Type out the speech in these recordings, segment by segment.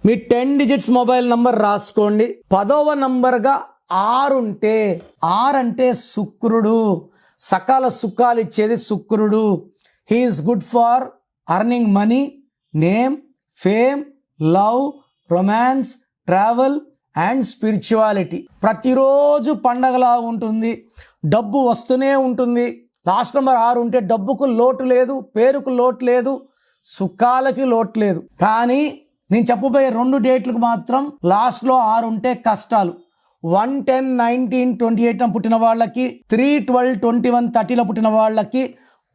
మీ 10 digits mobile number రాసుకోండి. 10వ నంబర్గా 6 ఉంటే, 6 అంటే శుక్రుడు, సకాల సుఖాలు ఇచ్చేది శుక్రుడు. He is good for earning money, name, fame, love, romance, travel and spirituality. ప్రతిరోజు పండగలా ఉంటుంది, డబ్బు వస్తూనే ఉంటుంది. లాస్ట్ నెంబర్ 6 ఉంటే డబ్బుకు లోటు లేదు, పేరుకు లోటు లేదు, సుఖాలకి లోటు లేదు. కానీ నేను చెప్పబోయే 2 డేట్లకు మాత్రం లాస్ట్లో 6 ఉంటే కష్టాలు. 1, 10, 19, 28 పుట్టిన వాళ్ళకి, 3, 12, 21, 30 పుట్టిన వాళ్ళకి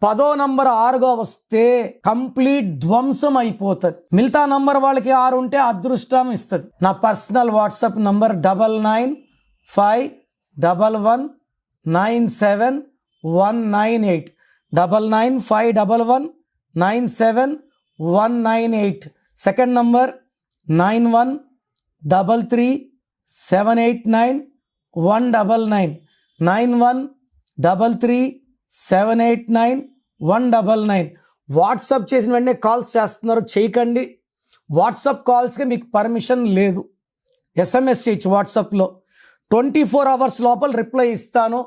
10వ నంబర్ 6గా వస్తే కంప్లీట్ ధ్వంసం అయిపోతుంది. మిగతా నంబర్ వాళ్ళకి 6 ఉంటే అదృష్టం ఇస్తుంది. నా personal WhatsApp number 995111971998 9951197198. Second number 9133789199 9133789199. WhatsApp చేసిన వెంటనే కాల్స్ చేస్తున్నారు, చేయకండి. వాట్సాప్ కాల్స్కి మీకు పర్మిషన్ లేదు. SMS చేయొచ్చు వాట్సాప్లో. 24 అవర్స్ లోపల రిప్లై ఇస్తాను.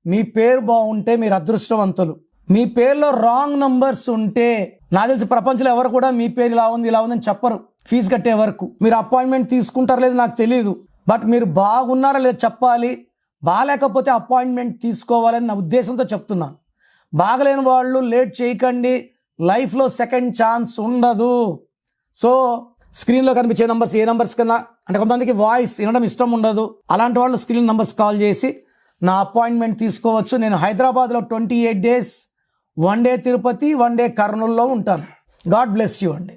మీ పేరు బాగుంటే మీరు అదృష్టవంతులు. మీ పేరులో రాంగ్ నంబర్స్ ఉంటే, నాకు తెలిసి ప్రపంచంలో ఎవరు కూడా మీ పేరు ఇలా ఉంది ఇలా ఉందని చెప్పరు ఫీజు కట్టే వరకు. మీరు అపాయింట్మెంట్ తీసుకుంటారో లేదో నాకు తెలియదు, బట్ మీరు బాగున్నారా లేదో చెప్పాలి. బాగాలేకపోతే అపాయింట్మెంట్ తీసుకోవాలని నా ఉద్దేశంతో చెప్తున్నాను. బాగలేని వాళ్ళు లేట్ చేయకండి, లైఫ్లో సెకండ్ ఛాన్స్ ఉండదు. సో స్క్రీన్లో కనిపించే నంబర్స్ ఏ నంబర్స్ కన్నా, అంటే కొంతమందికి వాయిస్ వినడం ఇష్టం ఉండదు, అలాంటి వాళ్ళు స్క్రీన్ నంబర్స్ కాల్ చేసి నా అపాయింట్మెంట్ తీసుకోవచ్చు. నేను హైదరాబాద్లో 28 days, 1 day తిరుపతి, 1 day కర్నూలులో ఉంటాను. గాడ్ బ్లెస్ యూ అండి.